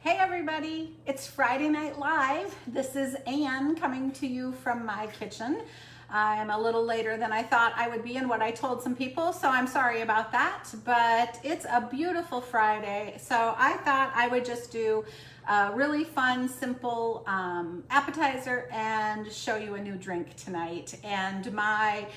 Hey everybody, it's Friday Night Live. This is Ann coming to you from my kitchen. I am a little later than I thought I would be and what I told some people, so I'm sorry about that, but it's a beautiful Friday, so I thought I would just do a really fun, simple appetizer and show you a new drink tonight. And my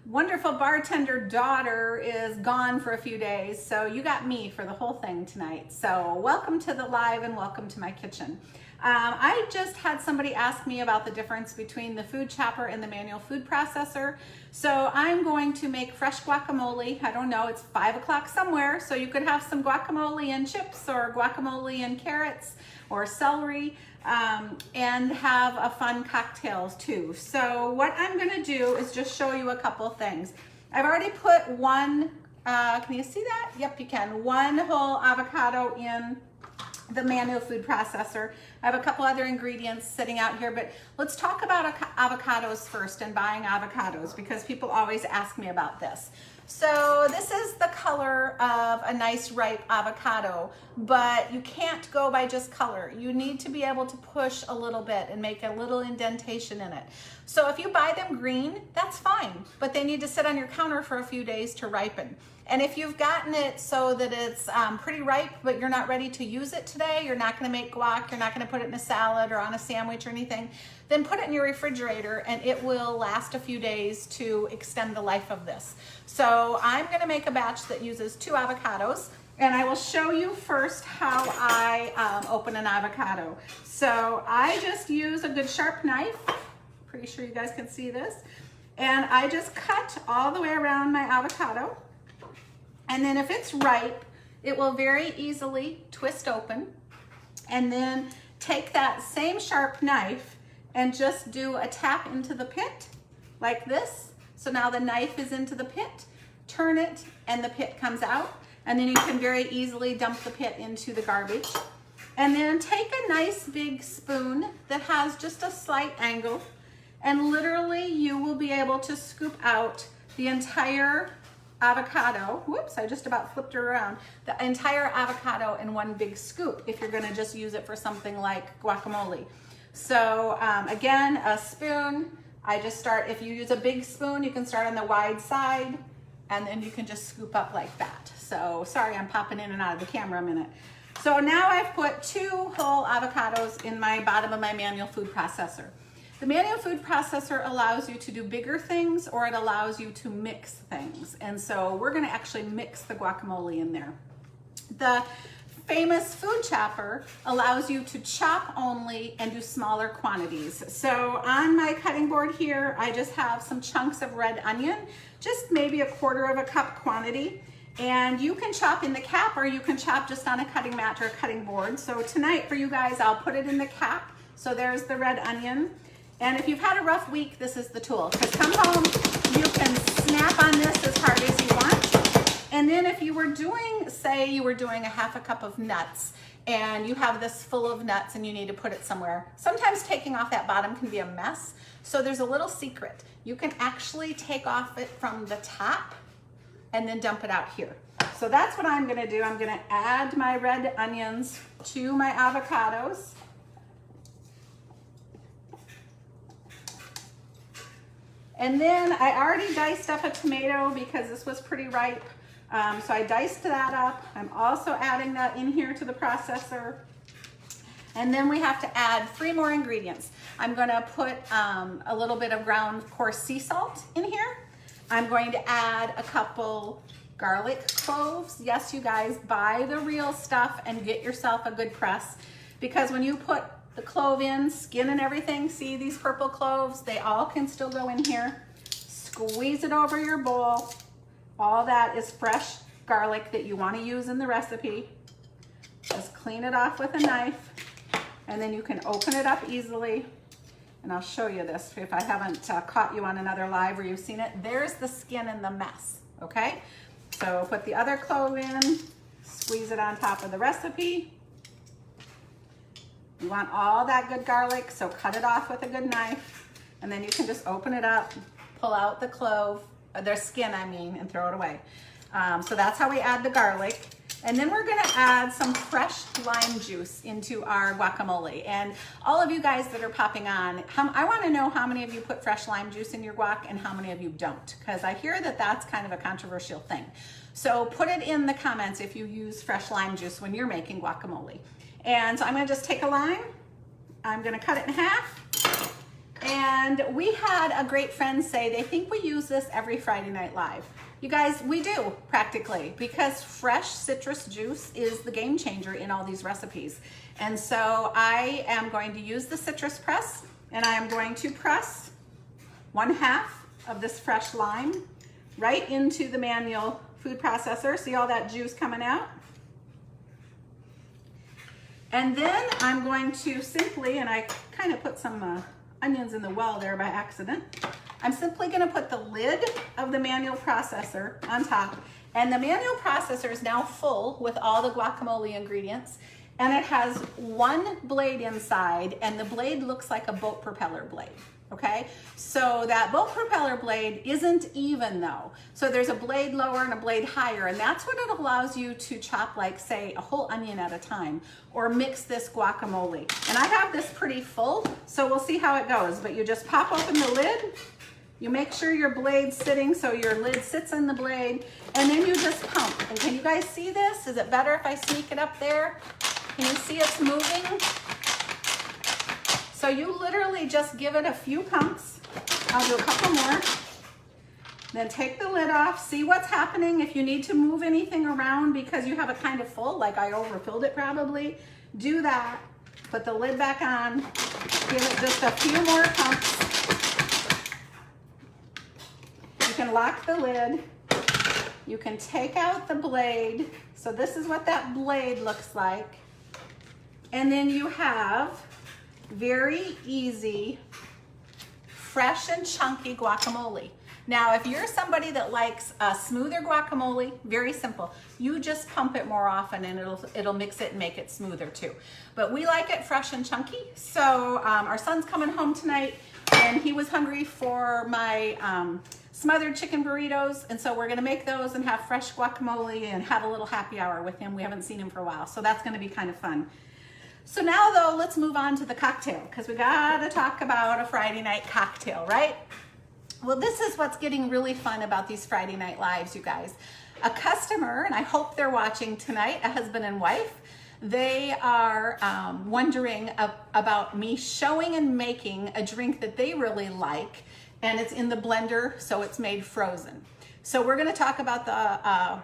wonderful bartender daughter is gone for a few days, so you got me for the whole thing tonight. So welcome to the live and welcome to my kitchen. I just had somebody ask me about the difference between the food chopper and the manual food processor. So I'm going to make fresh guacamole. I don't know, it's 5 o'clock somewhere, so you could have some guacamole and chips or guacamole and carrots or celery, and have a fun cocktails too. So what I'm gonna do is just show you a couple things. I've already put one, can you see that? Yep, you can. One whole avocado in the manual food processor. I have a couple other ingredients sitting out here, but let's talk about avocados first and buying avocados because people always ask me about this. So this is the color of a nice ripe avocado, but you can't go by just color. You need to be able to push a little bit and make a little indentation in it. So if you buy them green, that's fine, but they need to sit on your counter for a few days to ripen. And if you've gotten it so that it's pretty ripe, but you're not ready to use it today, you're not gonna make guac, you're not gonna put it in a salad or on a sandwich or anything, then put it in your refrigerator and it will last a few days to extend the life of this. So I'm gonna make a batch that uses 2 avocados, and I will show you first how I open an avocado. So I just use a good sharp knife. Pretty sure you guys can see this. And I just cut all the way around my avocado. And then if it's ripe, it will very easily twist open. And then take that same sharp knife and just do a tap into the pit like this. So now the knife is into the pit, turn it and the pit comes out. And then you can very easily dump the pit into the garbage. And then take a nice big spoon that has just a slight angle, and literally you will be able to scoop out the entire avocado. Whoops, I just about flipped it around. The entire avocado in one big scoop if you're gonna just use it for something like guacamole. So again, a spoon, I just start, if you use a big spoon, you can start on the wide side and then you can just scoop up like that. So sorry, I'm popping in and out of the camera a minute. So now I've put 2 whole avocados in my bottom of my manual food processor. The manual food processor allows you to do bigger things or it allows you to mix things. And so we're gonna actually mix the guacamole in there. The famous food chopper allows you to chop only and do smaller quantities. So on my cutting board here, I just have some chunks of red onion, just maybe 1/4 cup quantity. And you can chop in the cap or you can chop just on a cutting mat or a cutting board. So tonight for you guys, I'll put it in the cap. So there's the red onion. And if you've had a rough week, this is the tool. Because come home, you can snap on this as hard as you want. And then if you were doing, say you were doing a 1/2 cup of nuts and you have this full of nuts and you need to put it somewhere, sometimes taking off that bottom can be a mess. So there's a little secret. You can actually take off it from the top and then dump it out here. So that's what I'm gonna do. I'm gonna add my red onions to my avocados. And then I already diced up a tomato because this was pretty ripe. So I diced that up. I'm also adding that in here to the processor. And then we have to add 3 more ingredients. I'm gonna put a little bit of ground coarse sea salt in here. I'm going to add a couple garlic cloves. Yes, you guys, buy the real stuff and get yourself a good press, because when you put the clove in, skin and everything, see these purple cloves, they all can still go in here. Squeeze it over your bowl. All that is fresh garlic that you want to use in the recipe. Just clean it off with a knife and then you can open it up easily. And I'll show you this if I haven't caught you on another live where you've seen it. There's the skin and the mess, okay? So put the other clove in, squeeze it on top of the recipe. You want all that good garlic, so cut it off with a good knife, and then you can just open it up, pull out the clove, their skin I mean, and throw it away. So that's how we add the garlic. And then we're gonna add some fresh lime juice into our guacamole. And all of you guys that are popping on, I wanna know how many of you put fresh lime juice in your guac and how many of you don't, because I hear that that's kind of a controversial thing. So put it in the comments if you use fresh lime juice when you're making guacamole. And so I'm gonna just take a lime, I'm gonna cut it in half. And we had a great friend say they think we use this every Friday Night Live. You guys, we do practically, because fresh citrus juice is the game changer in all these recipes. And so I am going to use the citrus press, and I am going to press 1/2 of this fresh lime right into the manual food processor. See all that juice coming out? And then I'm going to simply, and I kind of put some onions in the well there by accident. I'm simply gonna put the lid of the manual processor on top, and the manual processor is now full with all the guacamole ingredients, and it has one blade inside, and the blade looks like a boat propeller blade, okay? So that boat propeller blade isn't even though. So there's a blade lower and a blade higher, and that's what it allows you to chop, like say a whole onion at a time, or mix this guacamole. And I have this pretty full, so we'll see how it goes. But you just pop open the lid, you make sure your blade's sitting so your lid sits in the blade, and then you just pump. And can you guys see this? Is it better if I sneak it up there? Can you see it's moving? So you literally just give it a few pumps. I'll do a couple more. Then take the lid off, see what's happening. If you need to move anything around because you have it kind of full, like I overfilled it probably, do that. Put the lid back on, give it just a few more pumps. You can lock the lid. You can take out the blade. So this is what that blade looks like. And then you have very easy, fresh and chunky guacamole. Now, if you're somebody that likes a smoother guacamole, very simple. You just pump it more often and it'll mix it and make it smoother too. But we like it fresh and chunky. So our son's coming home tonight and he was hungry for my smothered chicken burritos. And so we're gonna make those and have fresh guacamole and have a little happy hour with him. We haven't seen him for a while, so that's gonna be kind of fun. So now though, let's move on to the cocktail, because we gotta talk about a Friday night cocktail, right? Well, this is what's getting really fun about these Friday Night Lives, you guys. A customer, and I hope they're watching tonight, a husband and wife, they are wondering about me showing and making a drink that they really like, and it's in the blender, so it's made frozen. So we're gonna talk about the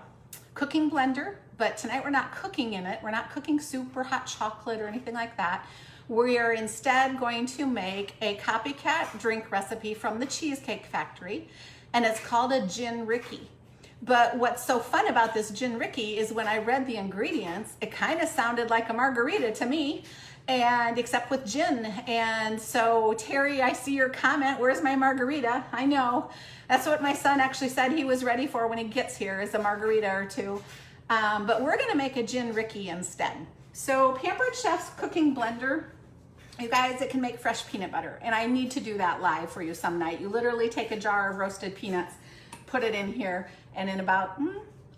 cooking blender, but tonight we're not cooking in it. We're not cooking soup or hot chocolate or anything like that. We are instead going to make a copycat drink recipe from the Cheesecake Factory, and it's called a Gin Rickey. But what's so fun about this Gin Rickey is when I read the ingredients, it kind of sounded like a margarita to me, and except with gin. And so Terry, I see your comment, where's my margarita? I know, that's what my son actually said he was ready for when he gets here, is a margarita or two. But we're gonna make a Gin Rickey instead. So Pampered Chef's cooking blender, you guys, it can make fresh peanut butter. And I need to do that live for you some night. You literally take a jar of roasted peanuts, put it in here, and in about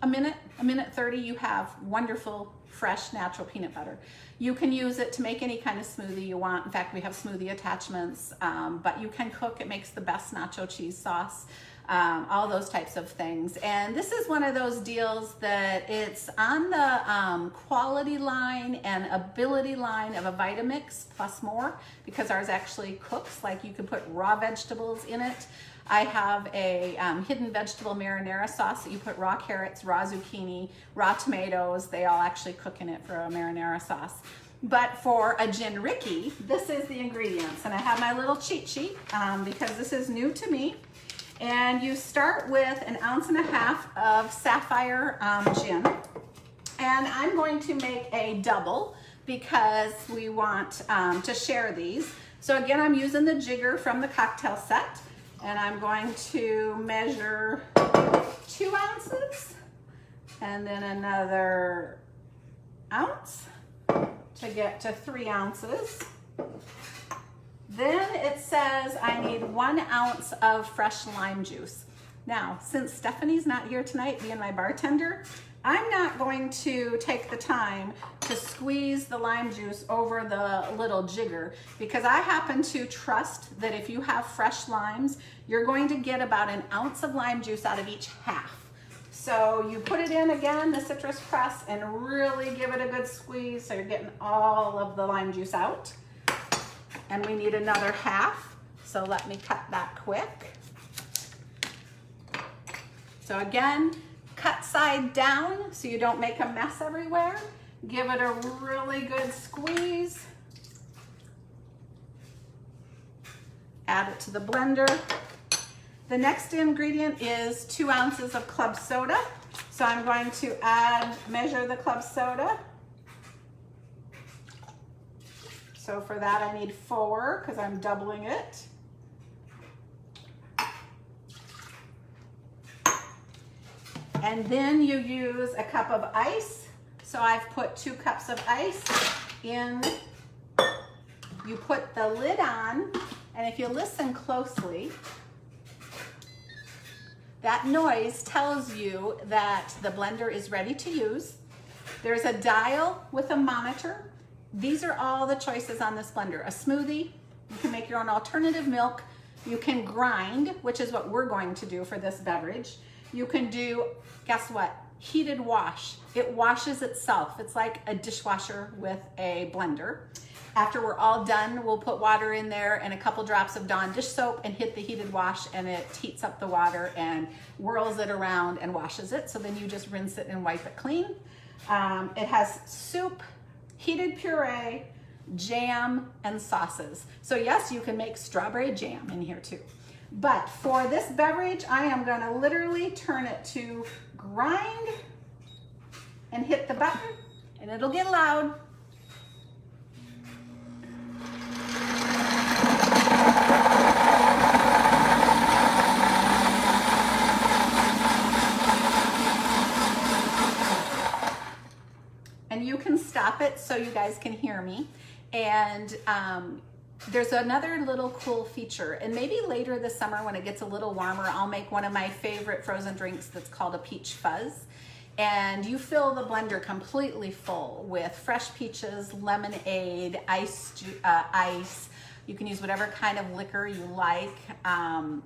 a minute 30, you have wonderful, fresh, natural peanut butter. You can use it to make any kind of smoothie you want. In fact, we have smoothie attachments, but you can cook. It makes the best nacho cheese sauce. All those types of things. And this is one of those deals that it's on the quality line and ability line of a Vitamix plus more, because ours actually cooks. Like you can put raw vegetables in it. I have a hidden vegetable marinara sauce that you put raw carrots, raw zucchini, raw tomatoes. They all actually cook in it for a marinara sauce. But for a Gin Rickey, this is the ingredients. And I have my little cheat sheet because this is new to me. And you start with 1.5 ounces of Sapphire gin. And I'm going to make a double because we want to share these. So again, I'm using the jigger from the cocktail set, and I'm going to measure 2 ounces and then another ounce to get to 3 ounces. Then it says I need 1 ounce of fresh lime juice. Now, since Stephanie's not here tonight being my bartender, I'm not going to take the time to squeeze the lime juice over the little jigger because I happen to trust that if you have fresh limes, you're going to get about an ounce of lime juice out of each half. So you put it in again, the citrus press, and really give it a good squeeze so you're getting all of the lime juice out. And we need another half, so let me cut that quick. So again, cut side down so you don't make a mess everywhere. Give it a really good squeeze. Add it to the blender. The next ingredient is 2 ounces of club soda. So I'm going to measure the club soda. So for that I need 4 because I'm doubling it. And then you use a cup of ice. So I've put 2 cups of ice in. You put the lid on, and if you listen closely, that noise tells you that the blender is ready to use. There's a dial with a monitor. These are all the choices on this blender. A smoothie, you can make your own alternative milk. You can grind, which is what we're going to do for this beverage. You can do, guess what? Heated wash. It washes itself. It's like a dishwasher with a blender. After we're all done, we'll put water in there and a couple drops of Dawn dish soap and hit the heated wash, and it heats up the water and whirls it around and washes it. So then you just rinse it and wipe it clean. It has soup, heated puree, jam, and sauces. So yes, you can make strawberry jam in here too. But for this beverage, I am gonna literally turn it to grind and hit the button, and it'll get loud. And you can stop it so you guys can hear me. And there's another little cool feature, and maybe later this summer when it gets a little warmer, I'll make one of my favorite frozen drinks that's called a peach fuzz. And you fill the blender completely full with fresh peaches, lemonade, ice. You can use whatever kind of liquor you like. And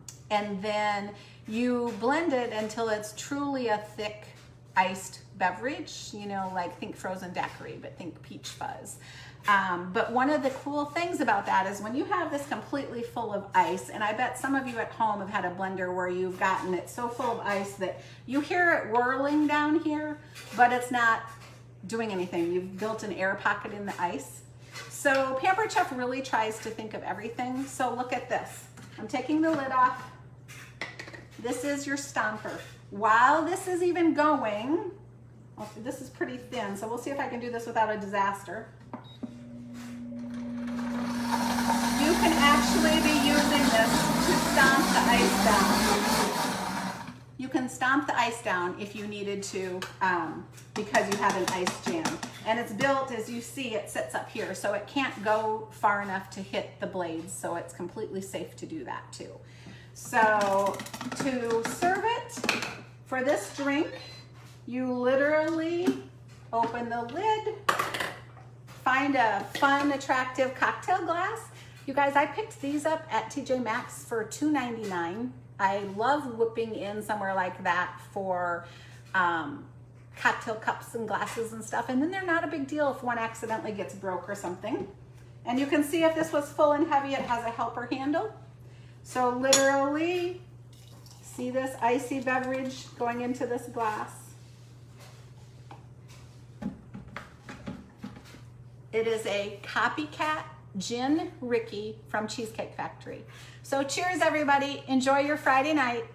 then you blend it until it's truly a thick iced beverage, you know, like think frozen daiquiri, but think peach fuzz. But one of the cool things about that is when you have this completely full of ice, and I bet some of you at home have had a blender where you've gotten it so full of ice that you hear it whirling down here, but it's not doing anything. You've built an air pocket in the ice. So Pampered Chef really tries to think of everything. So look at this. I'm taking the lid off. This is your stomper. While this is even going, this is pretty thin, so we'll see if I can do this without a disaster. You can actually be using this to stomp the ice down. You can stomp the ice down if you needed to because you have an ice jam. And it's built, as you see, it sits up here, so it can't go far enough to hit the blades, so it's completely safe to do that too. So to serve it for this drink, you literally open the lid, find a fun, attractive cocktail glass. You guys, I picked these up at TJ Maxx for $2.99. I love whipping in somewhere like that for cocktail cups and glasses and stuff. And then they're not a big deal if one accidentally gets broke or something. And you can see if this was full and heavy, it has a helper handle. So literally, see this icy beverage going into this glass. It is a copycat gin Rickey from Cheesecake Factory. So cheers everybody, enjoy your Friday night.